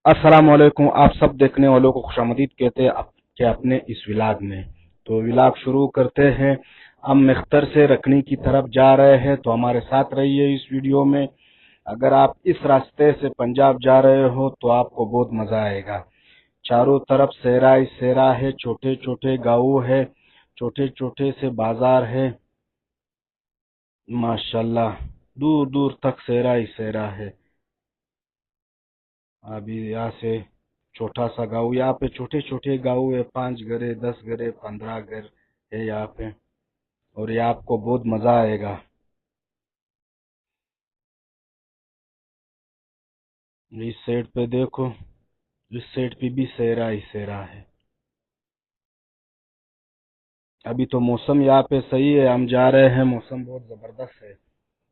अस्सलाम वालेकुम। आप सब देखने वालों को खुशामदीद कहते हैं आपके अपने इस विलाग में। तो विलाग शुरू करते हैं। हम मख्तर से रखनी की तरफ जा रहे हैं, तो हमारे साथ रहिए इस वीडियो में। अगर आप इस रास्ते से पंजाब जा रहे हो तो आपको बहुत मजा आएगा। चारों तरफ सहरा ही सहरा है, छोटे छोटे गाँव है, छोटे छोटे से बाजार है। माशाल्लाह, दूर दूर तक सहरा ही सहरा है। अभी यहाँ से छोटा सा गाँव, यहाँ पे छोटे छोटे गाँव है, 5 घरे, 10 घरे, 15 घर है यहाँ पे। और ये आपको बहुत मजा आएगा। इस साइड पे देखो, इस साइड पे भी सहरा ही सहरा है। अभी तो मौसम यहाँ पे सही है, हम जा रहे हैं, मौसम बहुत जबरदस्त है।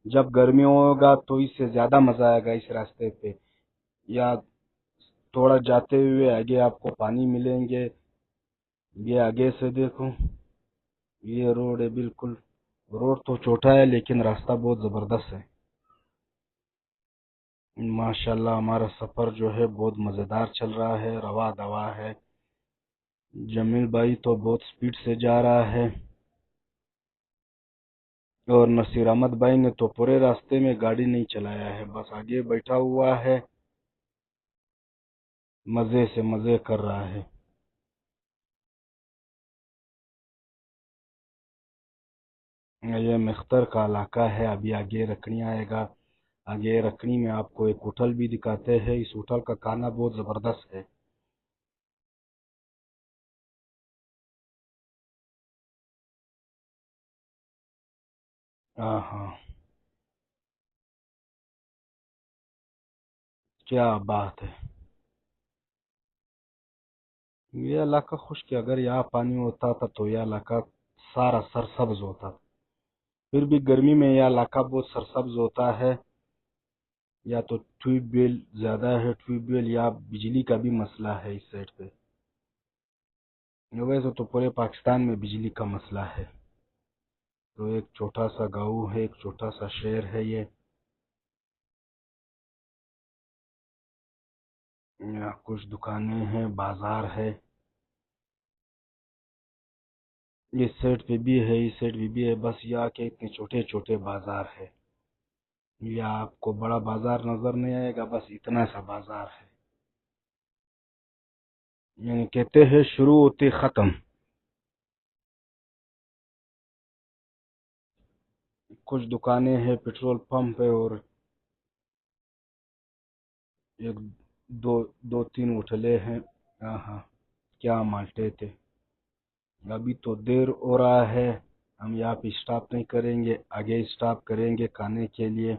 जब गर्मी होगा तो इससे ज्यादा मजा आएगा इस रास्ते पे। या थोड़ा जाते हुए आगे आपको पानी मिलेंगे। ये आगे से देखो, ये रोड है बिल्कुल। रोड तो छोटा है लेकिन रास्ता बहुत जबरदस्त है। माशाल्लाह, हमारा सफर जो है बहुत मजेदार चल रहा है, रवा दवा है। जमील भाई तो बहुत स्पीड से जा रहा है। और नसीर अहमद भाई ने तो पूरे रास्ते में गाड़ी नहीं चलाया है, बस आगे बैठा हुआ है, मजे से मजे कर रहा है। ये मख्तर का इलाका है। अभी आगे रखनी आएगा। आगे रखनी में आपको एक होटल भी दिखाते हैं। इस होटल का खाना बहुत जबरदस्त है। हाँ हाँ, क्या बात है। ये इलाका खुश्क है। अगर यहाँ पानी होता था तो यह इलाका सारा सरसब्ज होता। फिर भी गर्मी में यह इलाका बहुत सरसब्ज होता है। या तो ट्यूबवेल ज्यादा है, ट्यूबवेल या बिजली का भी मसला है इस साइड पे। वैसे तो पूरे पाकिस्तान में बिजली का मसला है। तो एक छोटा सा गाँव है, एक छोटा सा शहर है ये। यहाँ कुछ दुकानें हैं, बाजार है। इस साइड पे भी है, इस साइड पे भी है, बस यहाँ के इतने छोटे छोटे बाजार है। या आपको बड़ा बाजार नजर नहीं आएगा, बस इतना सा बाजार है। यानी कहते हैं शुरू होते खत्म। कुछ दुकानें हैं, पेट्रोल पंप है, और एक दो दो तीन होटलें हैं। हाँ हाँ, क्या माल्टे थे। अभी तो देर हो रहा है, हम यहाँ पे स्टॉप नहीं करेंगे, आगे स्टॉप करेंगे खाने के लिए।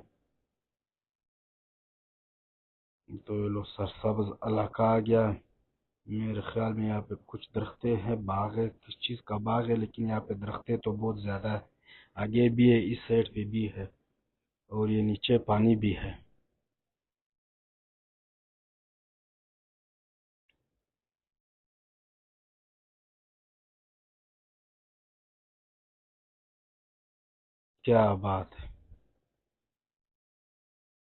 तो ये लो, सरसब्ज इलाका आ गया। मेरे ख्याल में यहाँ पे कुछ दरख्तें हैं, बाग है, किस चीज़ का बाग है, लेकिन यहाँ पे दरख्तें तो बहुत ज़्यादा है। आगे भी है, इस साइड पे भी है, और ये नीचे पानी भी है। क्या बात है।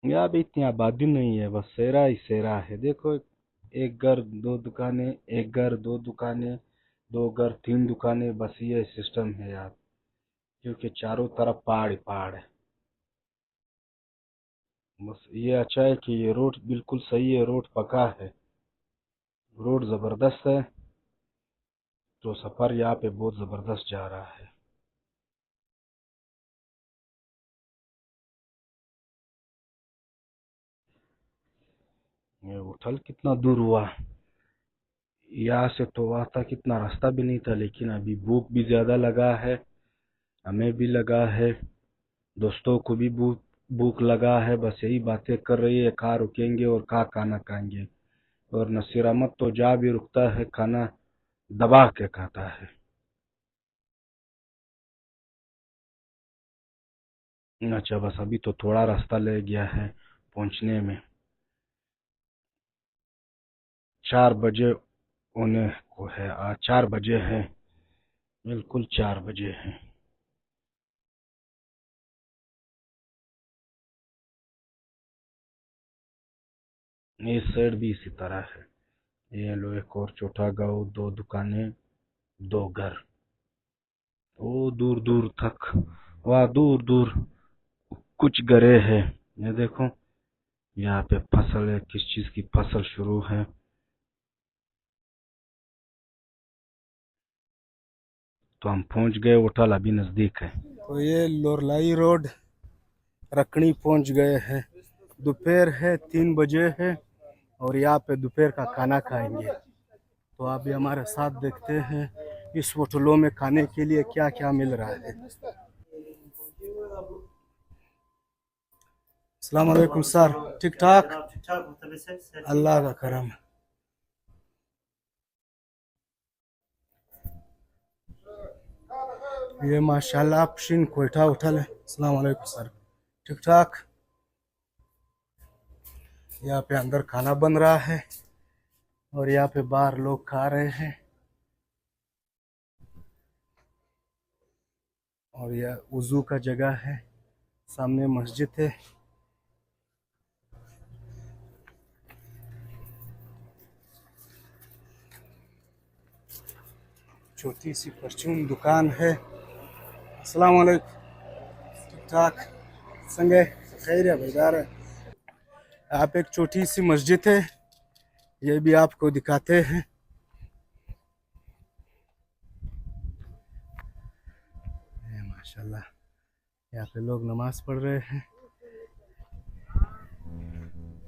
यहाँ भी इतनी आबादी नहीं है, बस सेरा ही सेरा है। देखो, एक घर दो दुकानें, एक घर दो दुकानें, दो घर तीन दुकानें, बस ये सिस्टम है यार। क्योंकि चारों तरफ पहाड़ ही पहाड़ है। बस ये अच्छा है कि ये रोड बिल्कुल सही है, रोड पका है, रोड जबरदस्त है। तो सफर यहाँ पे बहुत जबरदस्त जा रहा है। ये होटल कितना दूर हुआ। यहाँ से तो वहाँ तक इतना रास्ता भी नहीं था, लेकिन अभी भूख भी ज्यादा लगा है। हमें भी लगा है, दोस्तों को भी भूख भूख लगा है। बस यही बातें कर रही है, कहाँ रुकेंगे और कहाँ खाना खाएंगे। और नसीर अहमद तो जा भी रुकता है, खाना दबा के खाता है। अच्छा, बस अभी तो थोड़ा रास्ता ले गया है पहुंचने में। 4 बजे होने को है, आज 4 बजे है, बिल्कुल 4 बजे है। इस साइड भी इसी तरह है। ये लो एक और छोटा गांव, 2 दुकानें, 2 घर। वो दूर दूर तक, वहाँ दूर दूर कुछ घरे हैं। ये देखो यहाँ पे फसल है, किस चीज की फसल शुरू है। तो हम पहुंच गए, होटल अभी नजदीक है। तो ये लोरलाई रोड रखनी पहुंच गए हैं। दोपहर है, 3 बजे है और यहाँ पे दोपहर का खाना खाएंगे। तो आप भी हमारे साथ देखते हैं इस होटलों में खाने के लिए क्या क्या मिल रहा है। अस्सलाम वालेकुम सर, ठीक ठाक? अल्लाह का करम। ये माशाल्लाह पशीन कोयटा होटल है। अस्सलाम वालेकुम सर, ठीक ठाक? यहाँ पे अंदर खाना बन रहा है और यहाँ पे बाहर लोग खा रहे हैं। और यह वुजू का जगह है, सामने मस्जिद है। छोटी सी परचून दुकान है। अस्सलाम वालेकुम, ठीक ठाक? संगे खैर है, बेदार है। आप एक छोटी सी मस्जिद है, ये भी आपको दिखाते हैं। माशाल्लाह यहाँ पे लोग नमाज पढ़ रहे हैं।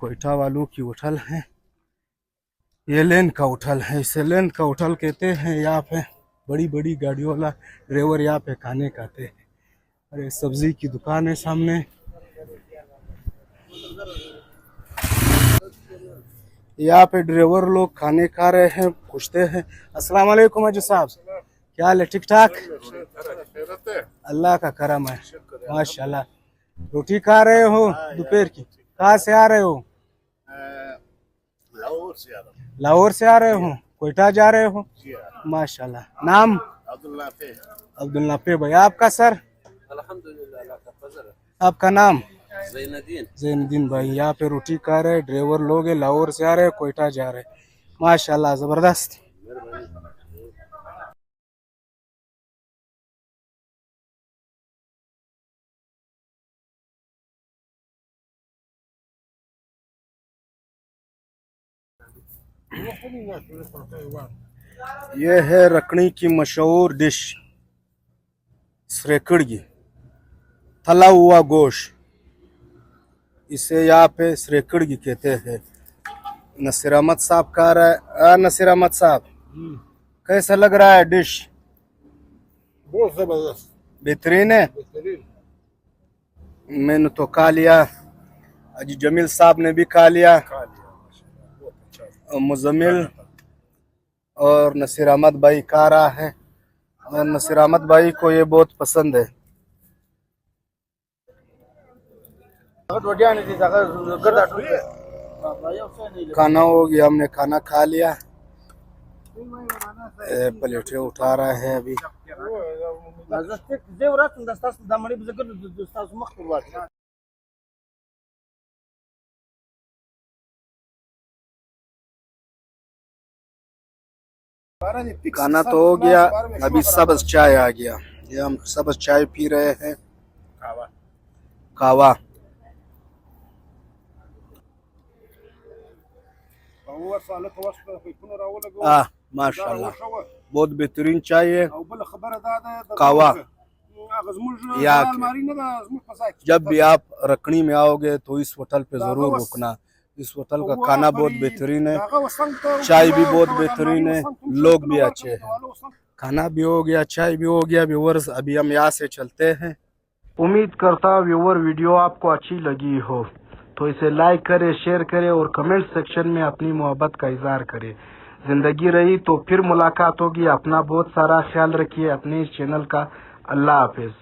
कोयटा वालों की होटल है, ये लेन का होटल है, इसे लेन का होटल कहते हैं। यहाँ पे बड़ी बड़ी गाड़ियों वाला ड्राइवर यहाँ पे खाने खाते हैं। और ये सब्जी की दुकान है सामने। यहाँ पे ड्राइवर लोग खाने खा रहे हैं, पूछते हैं। अस्सलाम वालेकुम हाजी साहब, क्या हाल है, ठीक ठाक? अल्लाह का करम है, माशाल्लाह। रोटी खा रहे हो दोपहर की? कहाँ से आ रहे हो? लाहौर से आ रहे हो? कोयटा जा रहे हो? माशाल्लाह। नाम? अब्दुल नाफे भाई। आपका सर? आपका नाम? ज़ैनुद्दीन भाई। यहाँ पे रोटी खा रहे ड्राइवर लोग है, लाहौर से आ रहे, कोयटा जा रहे। माशाल्लाह, जबरदस्त। ये है रखनी की मशहूर डिश श्रेकड़गी, तला हुआ गोश्त। इसे यहाँ पे श्रेकड़गी कहते हैं। नसीर अहमद साहब खा रहा है। नसीर अहमद साहब, कैसा लग रहा है डिश? बहुत जबरदस्त, बेहतरीन है। मैंने तो खा लिया, अजी जमील साहब ने भी खा लिया, मुजम्मिल और नसीर अहमद भाई खा रहा है। और नसीर अहमद भाई को ये बहुत पसंद है। खाना हो गया, हमने खाना खा लिया। प्लेटें उठा रहा है अभी। खाना तो हो गया, अभी सब्ज चाय आ गया। ये हम सब्ज चाय पी रहे हैं, कावा। माशाल्लाह, बहुत बेहतरीन चाय है, कावा। या जब भी आप रखनी में आओगे तो इस होटल पे जरूर रुकना। इस होटल का खाना बहुत बेहतरीन है, चाय भी बहुत बेहतरीन है, लोग भी अच्छे हैं। खाना भी हो गया, चाय भी हो गया। व्यूअर्स, अभी हम यहाँ से चलते हैं। उम्मीद करता हूँ व्यूअर वीडियो आपको अच्छी लगी हो, तो इसे लाइक करें, शेयर करें और कमेंट सेक्शन में अपनी मोहब्बत का इजहार करें। जिंदगी रही तो फिर मुलाकात होगी। अपना बहुत सारा ख्याल रखिए, अपने इस चैनल का। अल्लाह हाफिज।